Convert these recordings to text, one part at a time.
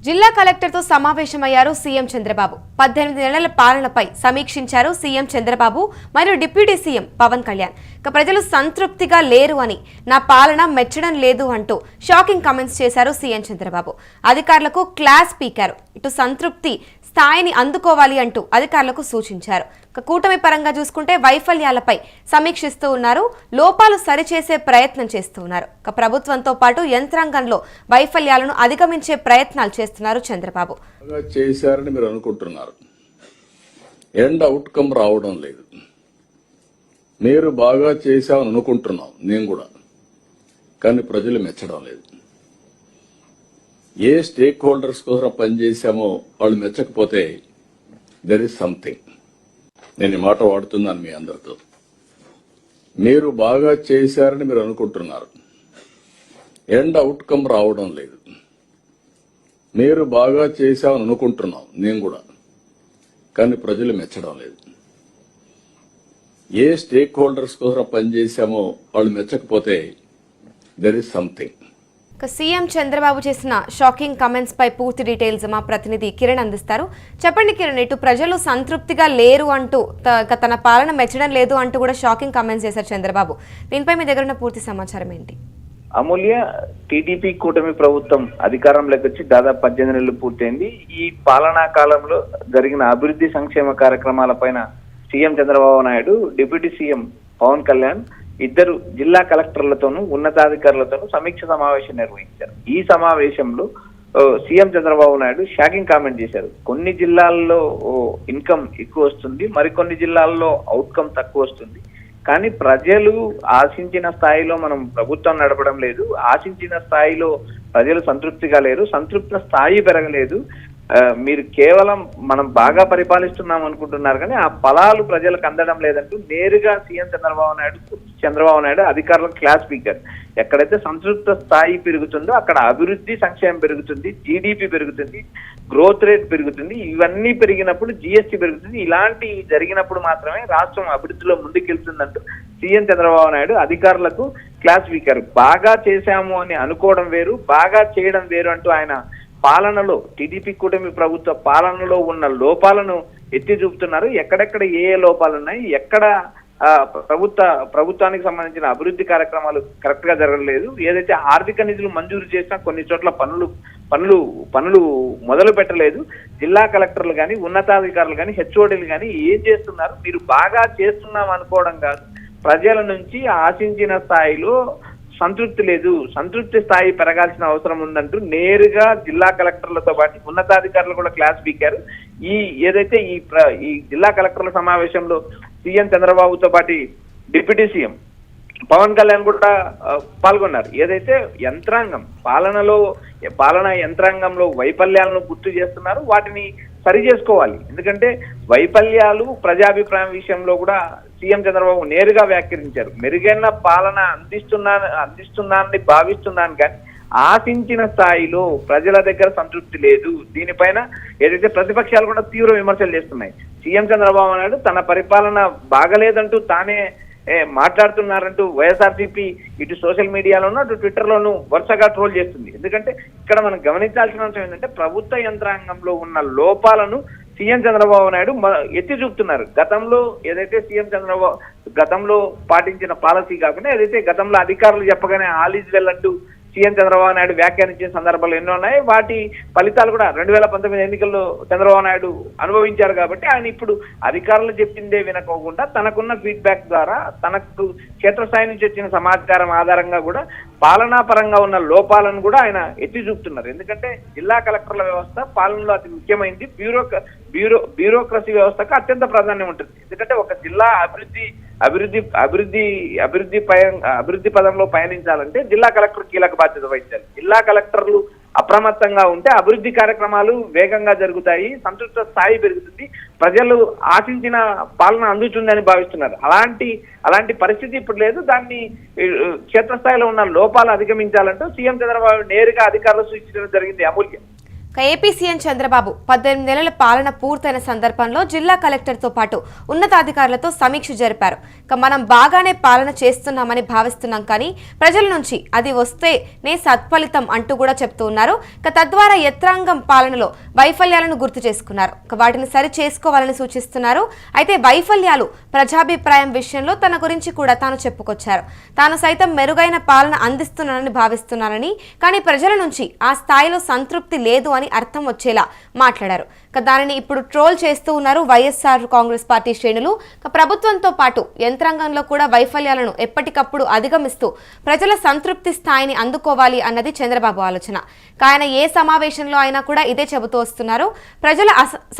జిల్లా కలెక్టర్తో సమావేశమయ్యారు సీఎం చంద్రబాబు. 18 నెలల పాలనపై సమీక్షించారు సీఎం చంద్రబాబు మరియు డిప్యూటీ సీఎం పవన్ కళ్యాణ్. ప్రజలు సంతృప్తిగా లేరు అని, నా పాలన మెచ్చడం లేదు అంటూ షాకింగ్ కామెంట్స్ చేశారు సీఎం చంద్రబాబు. అధికారులకు క్లాస్ పీకారు. ఇటు సంతృప్తి స్థాయిని అందుకోవాలి అంటూ అధికారులకు సూచించారు. కూటమి పరంగా చూసుకుంటే వైఫల్యాలపై సమీక్షిస్తూ ఉన్నారు, లోపాలు సరిచేసే ప్రయత్నం చేస్తూ ఉన్నారు. ప్రభుత్వంతో పాటు యంత్రాంగంలో వైఫల్యాలను అధిగమించే ప్రయత్నాలు చేస్తున్నారు చంద్రబాబు. చేశారని మీరు అనుకుంటున్నారు, ఎండ్ అవుట్కమ్ రావడం లేదు. మీరు బాగా చేశామని అనుకుంటున్నాం, నేను కూడా, కానీ ప్రజలు మెచ్చడం లేదు. ఏ స్టేక్ హోల్డర్స్ కోసం పనిచేశామో వాళ్ళు మెచ్చకపోతే దెర్ ఇస్ సంథింగ్. నేను ఈ మాట వాడుతున్నాను మీ అందరితో. మీరు బాగా చేశారని మీరు అనుకుంటున్నారు, ఎండ్ అవుట్కమ్ రావడం లేదు. మీరు బాగా చేశామని అనుకుంటున్నాం, నేను కూడా, కానీ ప్రజలు మెచ్చడం లేదు. ఏ స్టేక్ హోల్డర్స్ కోసం పనిచేశామో వాళ్ళు మెచ్చకపోతే there is something. CM Chandrababu చేసిన షాకింగ్ కామెంట్స్ పై పూర్తి డీటెయిల్స్ మా ప్రతినిధి కిరణ్ అందిస్తారు. చెప్పండి కిరణ్, ఇటు ప్రజలు సంతృప్తిగా లేరు అంటూ, తన పాలన మెచ్చడం లేదు అంటూ కూడా షాకింగ్ కామెంట్స్ చేశారు చంద్రబాబు. దీనిపై మీ దగ్గర ఉన్న పూర్తి సమాచారం ఏంటి? అమూల్య, టీడీపీ కూటమి ప్రభుత్వం అధికారంలోకి వచ్చి దాదాపు 18 నెలలు పూర్తయింది. ఈ పాలనా కాలంలో జరిగిన అభివృద్ధి సంక్షేమ కార్యక్రమాలపైన CM Chandrababu Naidu, deputy CM Pawan Kalyan ఇద్దరు జిల్లా కలెక్టర్లతోనూ ఉన్నతాధికారులతోనూ సమీక్ష సమావేశం నిర్వహించారు. ఈ సమావేశంలో CM Chandrababu Naidu shocking comment చేశారు. కొన్ని జిల్లాల్లో ఇన్కమ్ ఎక్కువ వస్తుంది, మరికొన్ని జిల్లాల్లో అవుట్కమ్ తక్కువ వస్తుంది, కానీ ప్రజలు ఆశించిన స్థాయిలో మనం ప్రభుత్వం నడపడం లేదు, ఆశించిన స్థాయిలో ప్రజలు సంతృప్తిగా లేరు, సంతృప్త స్థాయి పెరగలేదు. మీరు కేవలం మనం బాగా పరిపాలిస్తున్నాం అనుకుంటున్నారు, కానీ ఆ ఫలాలు ప్రజలకు అందడం లేదంటూ నేరుగా సీఎం చంద్రబాబు నాయుడు అధికారులకు క్లాస్ స్పీకర్. ఎక్కడైతే సంతృప్త స్థాయి పెరుగుతుందో అక్కడ అభివృద్ధి సంక్షేమం పెరుగుతుంది, జీడిపి పెరుగుతుంది, గ్రోత్ రేట్ పెరుగుతుంది. ఇవన్నీ పెరిగినప్పుడు జీఎస్టీ పెరుగుతుంది. ఇలాంటి జరిగినప్పుడు మాత్రమే రాష్ట్రం అభివృద్ధిలో ముందుకెళ్తుందంటూ సీఎం చంద్రబాబు నాయుడు అధికారులకు క్లాస్ స్పీకర్. బాగా చేశాము అని అనుకోవడం వేరు, బాగా చేయడం వేరు అంటూ ఆయన పాలనలో, టీడీపీ కూటమి ప్రభుత్వ పాలనలో ఉన్న లోపాలను ఎత్తి చూపుతున్నారు. ఎక్కడెక్కడ ఏ లోపాలున్నాయి, ఎక్కడ ప్రభుత్వానికి సంబంధించిన అభివృద్ధి కార్యక్రమాలు కరెక్ట్ గా జరగలేదు, ఏదైతే ఆర్థిక నిధులు మంజూరు చేసినా కొన్ని చోట్ల పనులు మొదలు పెట్టలేదు, జిల్లా కలెక్టర్లు కానీ, ఉన్నతాధికారులు కానీ, హెచ్ఓడీలు కానీ ఏం చేస్తున్నారు? మీరు బాగా చేస్తున్నాం అనుకోవడం కాదు, ప్రజల నుంచి ఆశించిన స్థాయిలో సంతృప్తి లేదు, సంతృప్తి స్థాయి పెరగాల్సిన అవసరం ఉందంటూ నేరుగా జిల్లా కలెక్టర్లతో పాటు ఉన్నతాధికారులు కూడా క్లాస్ పీకారు. ఏదైతే ఈ జిల్లా కలెక్టర్ల సమావేశంలో సీఎం చంద్రబాబుతో పాటు డిప్యూటీ సీఎం పవన్ కళ్యాణ్ కూడా పాల్గొన్నారు. ఏదైతే యంత్రాంగం పాలనా యంత్రాంగంలో వైఫల్యాలను గుర్తు చేస్తున్నారు, వాటిని సరి చేసుకోవాలి. ఎందుకంటే వైఫల్యాలు ప్రజాభిప్రాయం విషయంలో కూడా సీఎం చంద్రబాబు నేరుగా వ్యాఖ్యానించారు. మెరుగైన పాలన అందిస్తున్నానని భావిస్తున్నాను, కానీ ఆశించిన స్థాయిలో ప్రజల దగ్గర సంతృప్తి లేదు. దీనిపైన ఏదైతే ప్రతిపక్షాలు కూడా తీవ్ర విమర్శలు చేస్తున్నాయి. సీఎం చంద్రబాబు నాయుడు తన పరిపాలన బాగలేదంటూ తానే మాట్లాడుతున్నారంటూ వైఎస్ఆర్సీపీ ఇటు సోషల్ మీడియాలోనూ అటు ట్విట్టర్లోనూ వరుసగా ట్రోల్ చేస్తుంది. ఎందుకంటే ఇక్కడ మనం గమనించాల్సిన అంశం ఏంటంటే ప్రభుత్వ యంత్రాంగంలో ఉన్న లోపాలను సీఎం చంద్రబాబు నాయుడు ఎత్తి చూపుతున్నారు. గతంలో ఏదైతే సీఎం చంద్రబాబు గతంలో పాటించిన పాలసీ కాకుండా ఏదైతే గతంలో అధికారులు చెప్పగానే ఆల్ ఈజ్ వెల్ అంటూ సీఎం చంద్రబాబు నాయుడు వ్యాఖ్యానించిన సందర్భాలు ఎన్నో ఉన్నాయి. వాటి ఫలితాలు కూడా 2019 ఎన్నికల్లో చంద్రబాబు నాయుడు అనుభవించారు. కాబట్టి ఆయన ఇప్పుడు అధికారులు చెప్పిందే వినకోకుండా తనకున్న ఫీడ్బ్యాక్ ద్వారా, తనకు క్షేత్రస్థాయి నుంచి వచ్చిన సమాచారం ఆధారంగా కూడా పాలనా పరంగా ఉన్న లోపాలను కూడా ఆయన ఎత్తి చూపుతున్నారు. ఎందుకంటే జిల్లా కలెక్టర్ల వ్యవస్థ పాలనలో అతి ముఖ్యమైనది. బ్యూరోక్రసీ వ్యవస్థకు అత్యంత ప్రాధాన్యం ఉంటుంది. ఎందుకంటే ఒక జిల్లా అభివృద్ధి పదంలో పయనించాలంటే జిల్లా కలెక్టర్ కీలక బాధ్యత వహించాలి. జిల్లా కలెక్టర్లు అప్రమత్తంగా ఉంటే అభివృద్ధి కార్యక్రమాలు వేగంగా జరుగుతాయి, సంతృప్త స్థాయి పెరుగుతుంది, ప్రజలు ఆశించిన పాలన అందుతుందని భావిస్తున్నారు. అలాంటి పరిస్థితి ఇప్పుడు లేదు. దాన్ని క్షేత్రస్థాయిలో ఉన్న లోపాలు అధిగమించాలంటూ సీఎం చంద్రబాబు నేరుగా అధికారులు సూచించడం జరిగింది. అమూల్యం. ఏపీ సీఎం చంద్రబాబు 18 నెలల పాలన పూర్తయిన సందర్భంలో జిల్లా కలెక్టర్తో పాటు ఉన్నతాధికారులతో సమీక్ష జరిపారు. మనం బాగానే పాలన చేస్తున్నామని భావిస్తున్నాం, కానీ ప్రజల నుంచి అది వస్తేనే సత్ఫలితం అంటూ కూడా చెప్తూ ఉన్నారు. తద్వారా యంత్రాంగం పాలనలో వైఫల్యాలను గుర్తు చేసుకున్నారు. వాటిని సరి చేసుకోవాలని సూచిస్తున్నారు. అయితే వైఫల్యాలు ప్రజాభిప్రాయం విషయంలో తన గురించి కూడా తాను చెప్పుకొచ్చారు. తాను సైతం మెరుగైన పాలన అందిస్తున్నానని భావిస్తున్నానని, కానీ ప్రజల నుంచి ఆ స్థాయిలో సంతృప్తి లేదు అని అర్థం వచ్చేలా మాట్లాడారు. దానిని ఇప్పుడు ట్రోల్ చేస్తూ ఉన్నారు వైఎస్ఆర్ కాంగ్రెస్ పార్టీ శ్రేణులు. ప్రభుత్వంతో పాటు యంత్రాంగంలో కూడా వైఫల్యాలను ఎప్పటికప్పుడు అధిగమిస్తూ ప్రజల సంతృప్తి స్థాయిని అందుకోవాలి అన్నది చంద్రబాబు ఆలోచన. ఆయన ఏ సమావేశంలో అయినా కూడా ఇదే చెబుతూ వస్తున్నారు. ప్రజల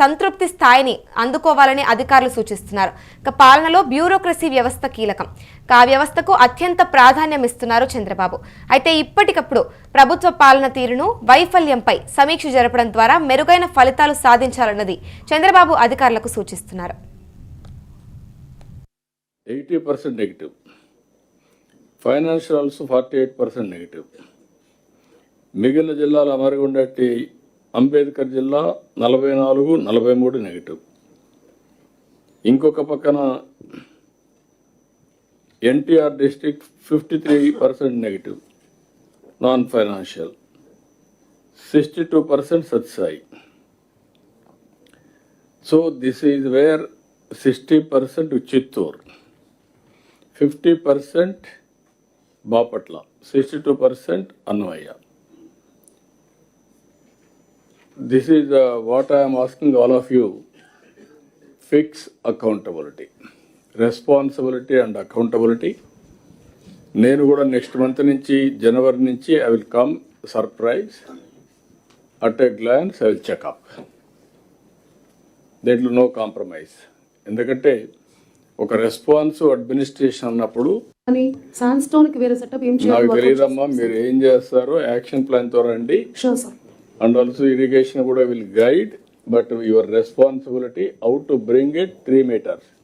సంతృప్తి స్థాయిని అందుకోవాలని అధికారులు సూచిస్తున్నారు. పాలనలో బ్యూరోక్రసీ వ్యవస్థ కీలకం. ఆ వ్యవస్థకు అత్యంత ప్రాధాన్యం ఇస్తున్నారు చంద్రబాబు. అయితే ఇప్పటికప్పుడు ప్రభుత్వ పాలన తీరును, వైఫల్యంపై సమీక్ష జరపడం ద్వారా మెరుగైన ఫలితాలు సాధించాలన్నది చంద్రబాబు అధికారులకు సూచిస్తున్నారు. 80% నెగిటివ్, ఫైనాన్షియల్ ఆల్సో 48% నెగిటివ్. మిగిలిన జిల్లాలు అమరగుండటి అంబేద్కర్ జిల్లా 44, 43 నెగిటివ్. ఇంకొక పక్కన NTR district 53% negative non financial, 62% సత్సాయి. So this is where 60% Chittoor, 50% Bapatla, 62% Annamayya. This is what I'm asking all of you. Fix accountability, responsibility and accountability. నేను కూడా నెక్స్ట్ మంత్ నుంచి, జనవరి నుంచి I will come surprise. At a glance I will checkup. దేంట్లో no compromise. ఎందుకంటే ఒక response administration అన్నప్పుడు నాకు తెలియదమ్మా, మీరు ఏం చేస్తారో యాక్షన్ ప్లాన్ తో రండి. అండ్ ఆల్సో ఇరిగేషన్ కూడా will guide, but your responsibility how to bring it 3 meters.